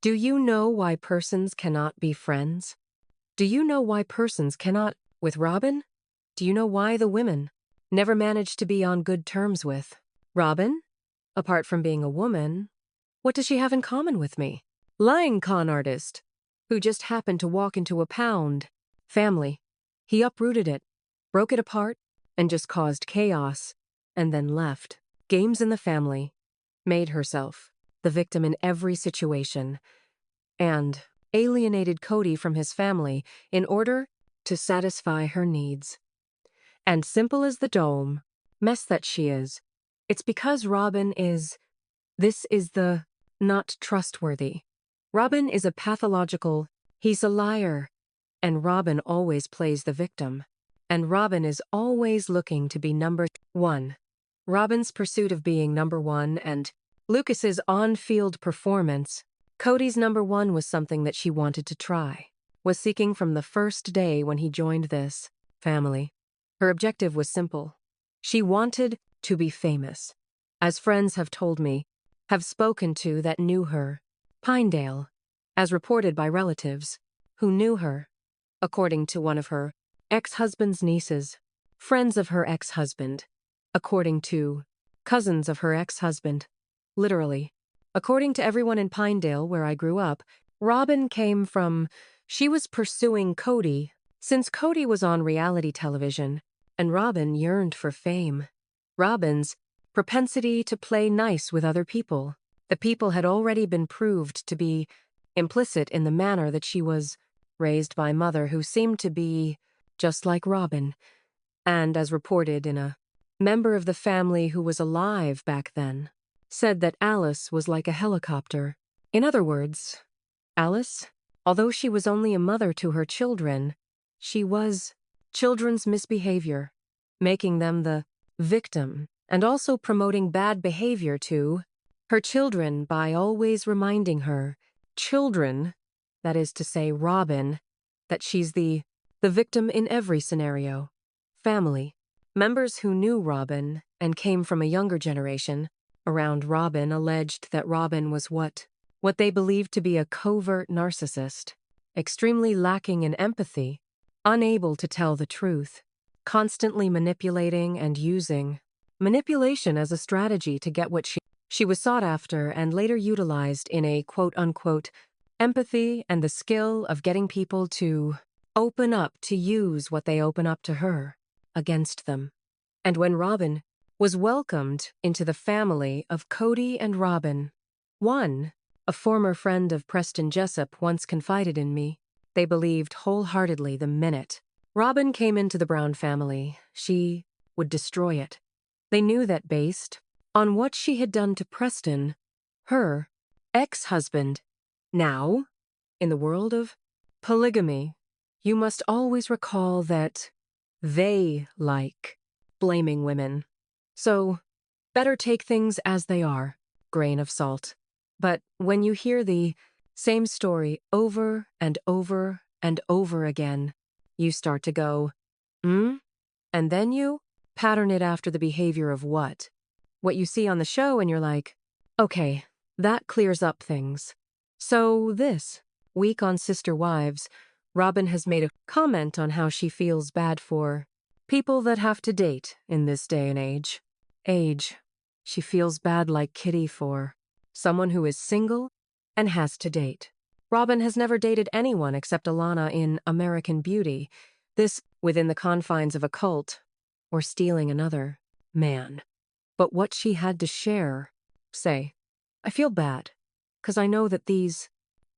Do you know why persons cannot be friends? Do you know why persons cannot with Robyn? Do you know why the women never managed to be on good terms with Robyn? Apart from being a woman, what does she have in common with me? Lying con artist who just happened to walk into a pound family. He uprooted it, broke it apart, and just caused chaos, and then left. Games in the family. Made herself the victim in every situation, and alienated Kody from his family in order to satisfy her needs. And simple as the dome, mess that she is, it's because Robyn is, this is the not trustworthy. Robyn is a pathological, he's a liar, and Robyn always plays the victim. And Robyn is always looking to be number one. Robyn's pursuit of being number one and Lucas's on-field performance, Kody's number one was something that she wanted to try, was seeking from the first day when he joined this family. Her objective was simple. She wanted to be famous. As friends have told me, have spoken to that knew her, Pinedale, as reported by relatives, who knew her, according to one of her ex-husband's nieces, friends of her ex-husband, according to cousins of her ex-husband. Literally, according to everyone in Pinedale where I grew up, Robyn came from, she was pursuing Kody since Kody was on reality television, and Robyn yearned for fame. Robyn's propensity to play nice with other people. The people had already been proved to be implicit in the manner that she was raised by mother who seemed to be just like Robyn, and as reported in a member of the family who was alive back then, said that Alice was like a helicopter. In other words, Alice, although she was only a mother to her children, she was children's misbehavior, making them the victim, and also promoting bad behavior to her children by always reminding her, children, that is to say Robyn, that she's the victim in every scenario. Family, members who knew Robyn and came from a younger generation around Robyn alleged that Robyn was what they believed to be a covert narcissist, extremely lacking in empathy, unable to tell the truth, constantly manipulating and using manipulation as a strategy to get what she was sought after and later utilized in a quote-unquote empathy and the skill of getting people to open up to use what they open up to her against them. And when Robyn was welcomed into the family of Kody and Robyn, one, a former friend of Preston Jessup, once confided in me, they believed wholeheartedly the minute Robyn came into the Brown family, she would destroy it. They knew that based on what she had done to Preston, her ex-husband. Now, in the world of polygamy, you must always recall that they like blaming women. So, better take things as they are, grain of salt. But when you hear the same story over and over and over again, you start to go, and then you pattern it after the behavior of what you see on the show, and you're like, okay, that clears up things. So this week on Sister Wives, Robyn has made a comment on how she feels bad for people that have to date in this day and age. She feels bad like Kitty for someone who is single and has to date. Robyn has never dated anyone except Alana in American Beauty, this within the confines of a cult or stealing another man. But what she had to share, say, I feel bad, 'cause I know that these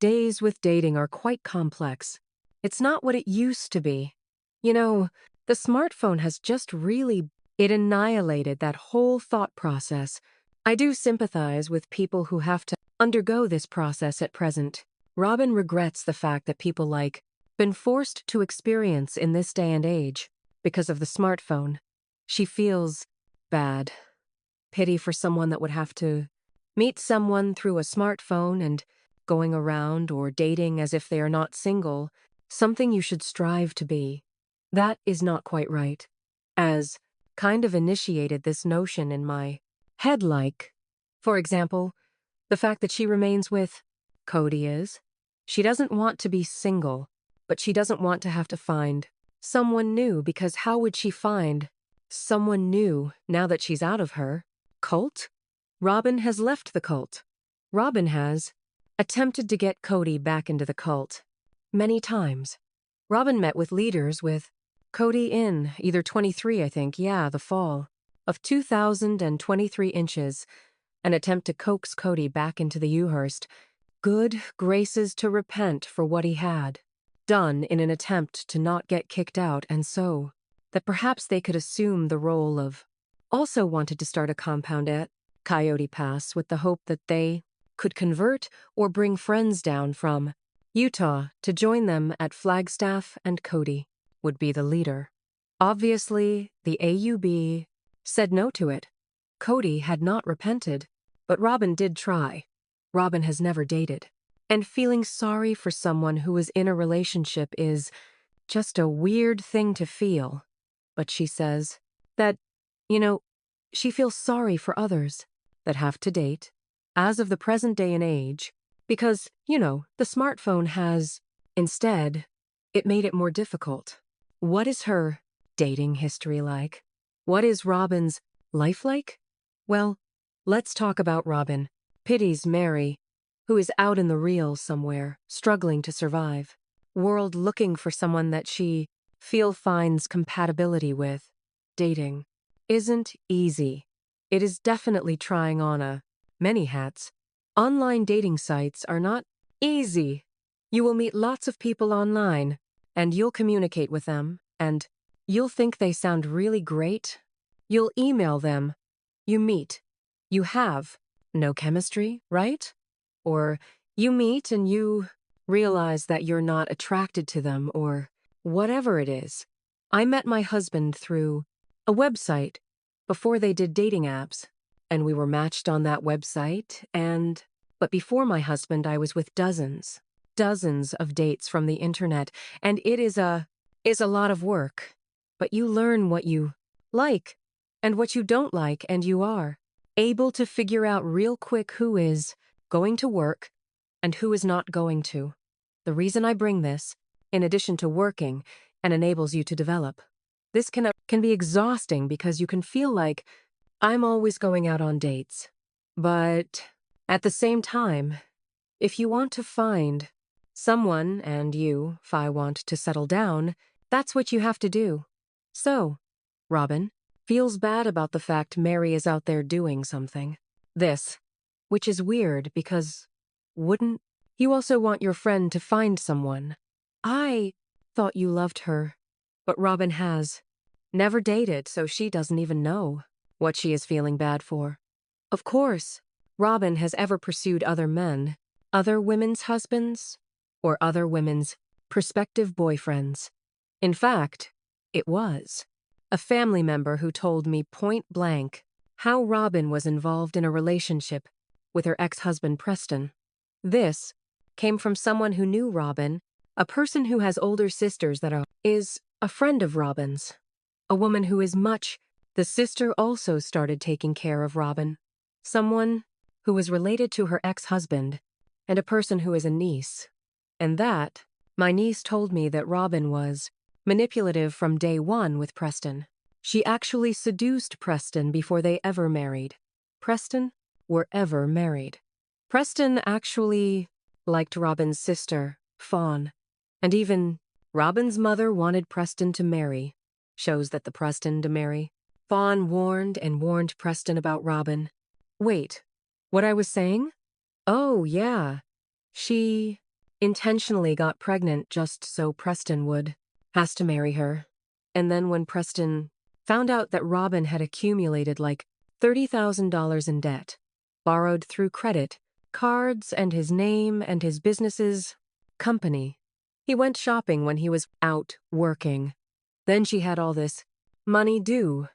days with dating are quite complex. It's not what it used to be. You know, the smartphone has just really, it annihilated that whole thought process. I do sympathize with people who have to undergo this process at present. Robyn regrets the fact that people like been forced to experience in this day and age because of the smartphone. She feels bad. Pity for someone that would have to meet someone through a smartphone and going around or dating as if they are not single, something you should strive to be. That is not quite right. As kind of initiated this notion in my head, like, for example, the fact that she remains with Kody is. She doesn't want to be single, but she doesn't want to have to find someone new, because how would she find someone new now that she's out of her cult? Robyn has left the cult. Robyn has attempted to get Kody back into the cult many times. Robyn met with leaders with Kody in either 23, I think, the fall of 2023 inches, an attempt to coax Kody back into the Ewhurst good graces to repent for what he had done in an attempt to not get kicked out, and so that perhaps they could assume the role of also wanted to start a compound at Coyote Pass with the hope that they could convert or bring friends down from Utah to join them at Flagstaff, and Kody would be the leader. Obviously, the AUB said no to it. Kody had not repented, but Robyn did try. Robyn has never dated, and feeling sorry for someone who is in a relationship is just a weird thing to feel. But she says that, she feels sorry for others that have to date, as of the present day and age, because, the smartphone has, instead, it made it more difficult. What is her dating history like? What is Robyn's life like? Well, let's talk about Robyn. Pities Meri, who is out in the real somewhere, struggling to survive. World looking for someone that she finds compatibility with. Dating isn't easy. It is definitely trying on many hats. Online dating sites are not easy. You will meet lots of people online, and you'll communicate with them, and you'll think they sound really great. You'll email them. You meet. You have no chemistry, right? Or you meet and you realize that you're not attracted to them, or whatever it is. I met my husband through a website before they did dating apps, and we were matched on that website, but before my husband, I was with dozens of dates from the internet, and it is a lot of work. But you learn what you like and what you don't like, and you are able to figure out real quick who is going to work and who is not going to. The reason I bring this, in addition to working, and enables you to develop. This can be exhausting because you can feel like I'm always going out on dates. But at the same time, if you want to find someone and if I want to settle down, that's what you have to do. So, Robyn feels bad about the fact Meri is out there doing something. Which is weird because wouldn't you also want your friend to find someone? I thought you loved her, but Robyn has never dated, so she doesn't even know what she is feeling bad for. Of course, Robyn has ever pursued other men, other women's husbands, or other women's prospective boyfriends. In fact, it was a family member who told me point blank how Robyn was involved in a relationship with her ex-husband Preston. This came from someone who knew Robyn, a person who has older sisters that is a friend of Robyn's, a woman who is much. The sister also started taking care of Robyn, someone who was related to her ex-husband, and a person who is a niece. And that, my niece told me that Robyn was manipulative from day one with Preston. She actually seduced Preston before they ever married. Preston were ever married. Preston actually liked Robyn's sister, Fawn, and even Robyn's mother wanted Preston to marry. Shows that the Preston to marry. Fawn warned Preston about Robyn. Wait, what I was saying? Oh, yeah. She intentionally got pregnant just so Preston has to marry her. And then when Preston found out that Robyn had accumulated like $30,000 in debt, borrowed through credit, cards, and his name and his business's company, he went shopping when he was out working. Then she had all this money due.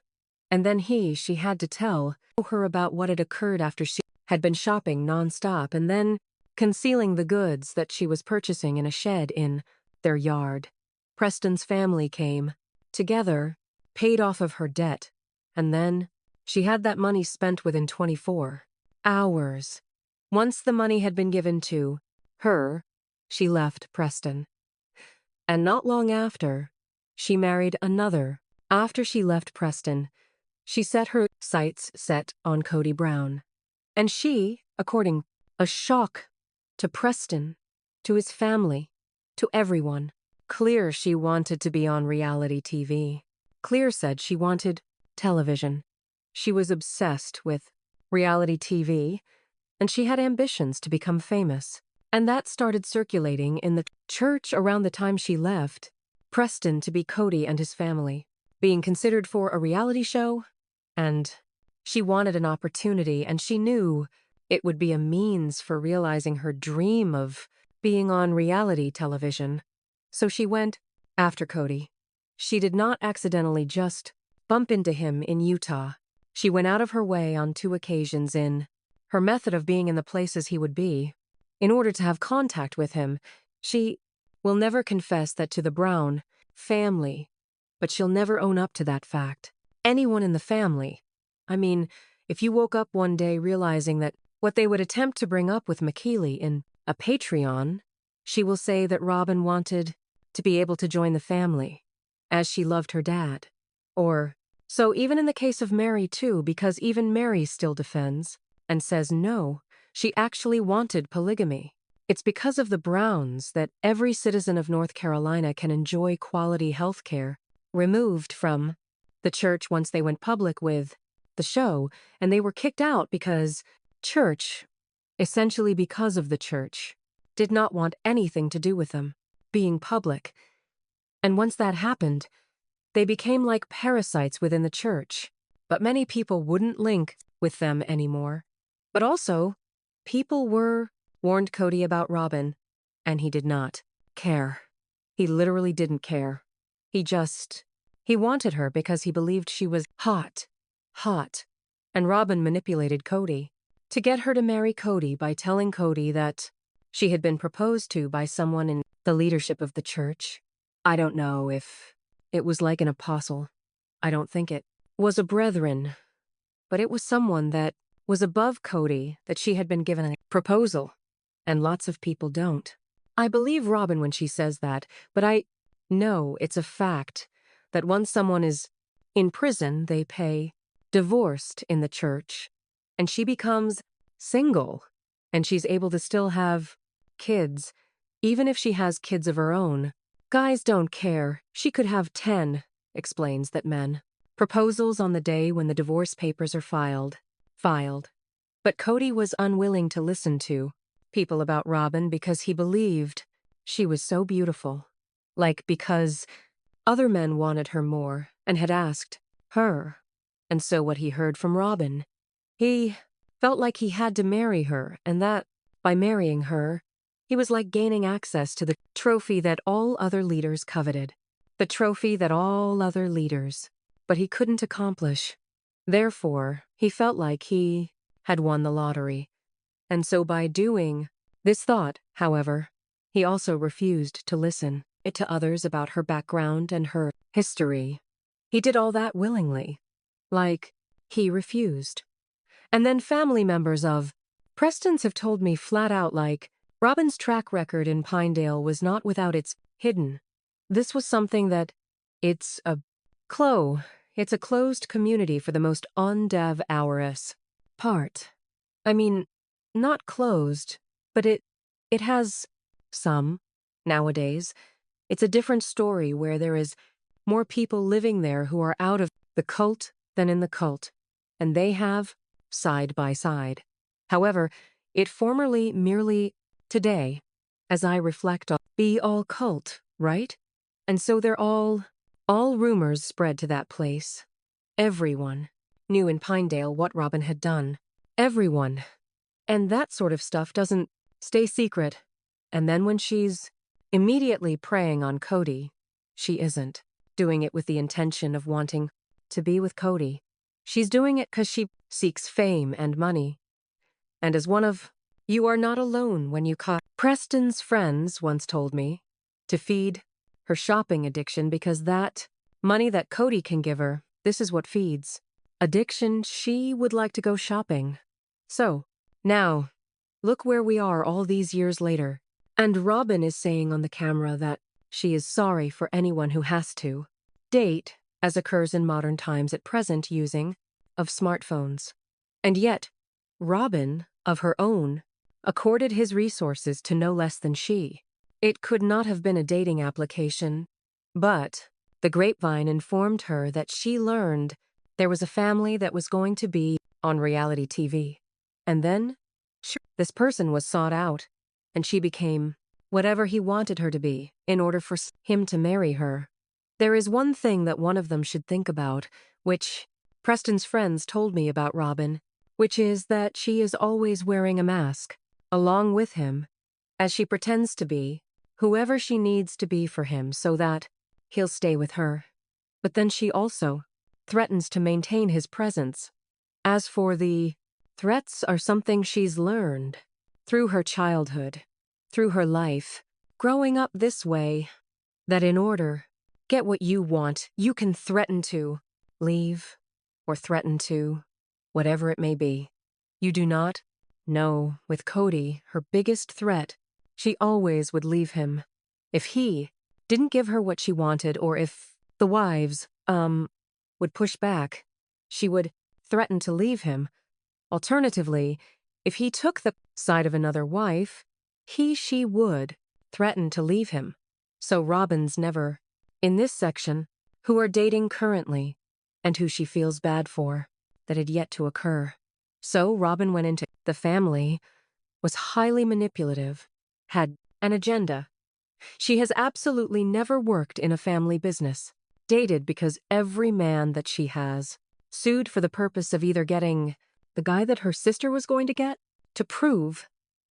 And then she had to tell her about what had occurred after she had been shopping nonstop and then concealing the goods that she was purchasing in a shed in their yard. Preston's family came together, paid off of her debt, and then she had that money spent within 24 hours. Once the money had been given to she left Preston. And not long after, she married another. After she left Preston, she set her sights set on Kody Brown. And she, according, a shock to Preston, to his family, to everyone. Clear she wanted to be on reality TV. Clear said she wanted television. She was obsessed with reality TV, and she had ambitions to become famous. And that started circulating in the church around the time she left Preston to be Kody and his family, being considered for a reality show. And she wanted an opportunity, and she knew it would be a means for realizing her dream of being on reality television. So she went after Kody. She did not accidentally just bump into him in Utah. She went out of her way on 2 occasions in her method of being in the places he would be. In order to have contact with him, she will never confess that to the Brown family, but she'll never own up to that fact. Anyone in the family. I mean, if you woke up one day realizing that what they would attempt to bring up with McKeely in a Patreon, she will say that Robyn wanted to be able to join the family, as she loved her dad. Or, so even in the case of Meri too, because even Meri still defends and says no, she actually wanted polygamy. It's because of the Browns that every citizen of North Carolina can enjoy quality health care, removed from the church once they went public with the show, and they were kicked out because church, essentially because of the church, did not want anything to do with them being public. And once that happened, they became like parasites within the church. But many people wouldn't link with them anymore. But also, people were warned Kody about Robyn, and he did not care. He literally didn't care. He wanted her because he believed she was hot. And Robyn manipulated Kody to get her to marry Kody by telling Kody that she had been proposed to by someone in the leadership of the church. I don't know if it was like an apostle. I don't think it was a brethren, but it was someone that was above Kody that she had been given a proposal, and lots of people don't. I believe Robyn when she says that, but I know it's a fact that once someone is in prison, they pay divorced in the church, and she becomes single, and she's able to still have kids, even if she has kids of her own. Guys don't care. She could have 10, explains that men. Proposals on the day when the divorce papers are filed. But Kody was unwilling to listen to people about Robyn because he believed she was so beautiful. Like because other men wanted her more and had asked her. And so what he heard from Robyn, he felt like he had to marry her, and that, by marrying her, he was like gaining access to the trophy that all other leaders coveted. The trophy that all other leaders, but he couldn't accomplish. Therefore, he felt like he had won the lottery. And so by doing this thought, however, he also refused to listen to others about her background and her history. He did all that willingly. Like, he refused. And then family members of Preston's have told me flat out like, Robyn's track record in Pinedale was not without its hidden. This was something that it's a closed community for the most undev-hourous part. I mean, not closed, but it has some nowadays. It's a different story where there is more people living there who are out of the cult than in the cult, and they have side by side. However, it formerly merely today, as I reflect on, be all cult, right? And so they're all rumors spread to that place. Everyone knew in Pinedale what Robyn had done. Everyone. And that sort of stuff doesn't stay secret. And then when she's immediately preying on Kody, she isn't doing it with the intention of wanting to be with Kody. She's doing it because she seeks fame and money. And as one of you are not alone when you caught Preston's friends once told me, to feed her shopping addiction because that money that Kody can give her, this is what feeds addiction. She would like to go shopping. So, now, look where we are all these years later. And Robyn is saying on the camera that she is sorry for anyone who has to date, as occurs in modern times at present using of smartphones. And yet, Robyn, of her own, accorded his resources to no less than she. It could not have been a dating application, but the grapevine informed her that she learned there was a family that was going to be on reality TV. And then, sure, this person was sought out, and she became whatever he wanted her to be in order for him to marry her. There is one thing that one of them should think about, which Preston's friends told me about Robyn, which is that she is always wearing a mask, along with him, as she pretends to be whoever she needs to be for him so that he'll stay with her. But then she also threatens to maintain his presence. As for the threats are something she's learned through her childhood, through her life, growing up this way, that in order get what you want, you can threaten to leave or threaten to whatever it may be. You do not know, with Kody, her biggest threat, she always would leave him. If he didn't give her what she wanted, or if the wives, would push back, she would threaten to leave him. Alternatively, if he took the side of another wife, she would threaten to leave him. So Robyn's never, in this section, who are dating currently, and who she feels bad for, that had yet to occur. So Robyn went into the family, was highly manipulative, had an agenda. She has absolutely never worked in a family business, dated because every man that she has sued for the purpose of either getting the guy that her sister was going to get to prove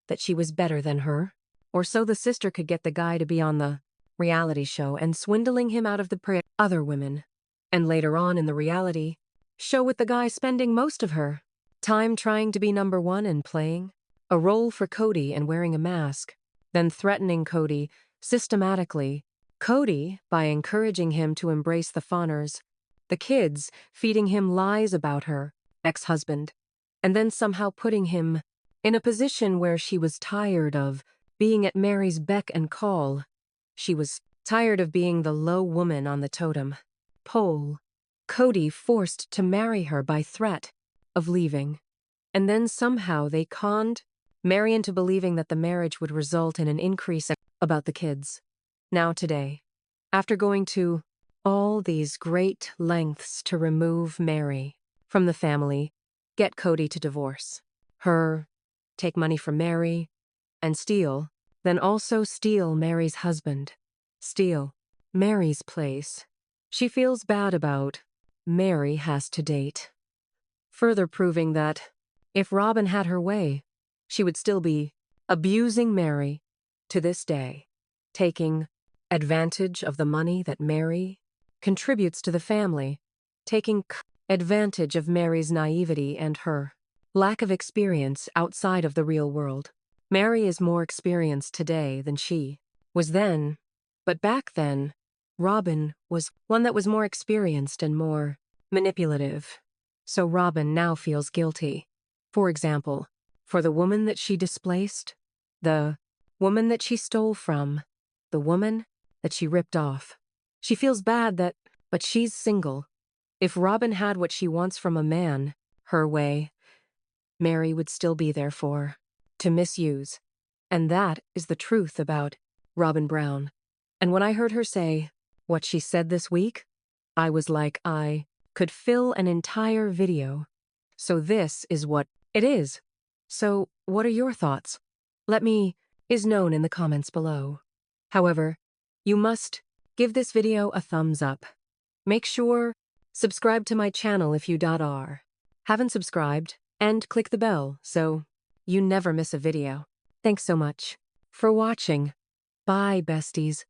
that she was better than her, or so the sister could get the guy to be on the reality show and swindling him out of the other women. And later on in the reality show with the guy spending most of her time trying to be number one and playing a role for Kody and wearing a mask, then threatening Kody systematically. Kody, by encouraging him to embrace the fawners, the kids feeding him lies about her ex-husband, and then somehow putting him in a position where she was tired of being at Meri's beck and call. She was tired of being the low woman on the totem pole. Kody forced to marry her by threat of leaving. And then somehow they conned Meri into believing that the marriage would result in an increase about the kids. Now today, after going to all these great lengths to remove Meri from the family, get Kody to divorce her, take money from Meri, and then also steal Meri's husband, steal Meri's place. She feels bad about Meri has to date. Further proving that if Robyn had her way, she would still be abusing Meri to this day, taking advantage of the money that Meri contributes to the family, taking advantage of Meri's naivety and her lack of experience outside of the real world. Meri is more experienced today than she was then, but back then, Robyn was one that was more experienced and more manipulative. So Robyn now feels guilty. For example, for the woman that she displaced, the woman that she stole from, the woman that she ripped off. She feels bad but she's single. If Robyn had what she wants from a man, her way, Meri would still be there to misuse. And that is the truth about Robyn Brown. And when I heard her say what she said this week, I was like, I could fill an entire video. So this is what it is. So what are your thoughts? Let me is known in the comments below. However, you must give this video a thumbs up. Make sure subscribe to my channel if you haven't subscribed, and click the bell so you never miss a video. Thanks so much for watching. Bye, besties.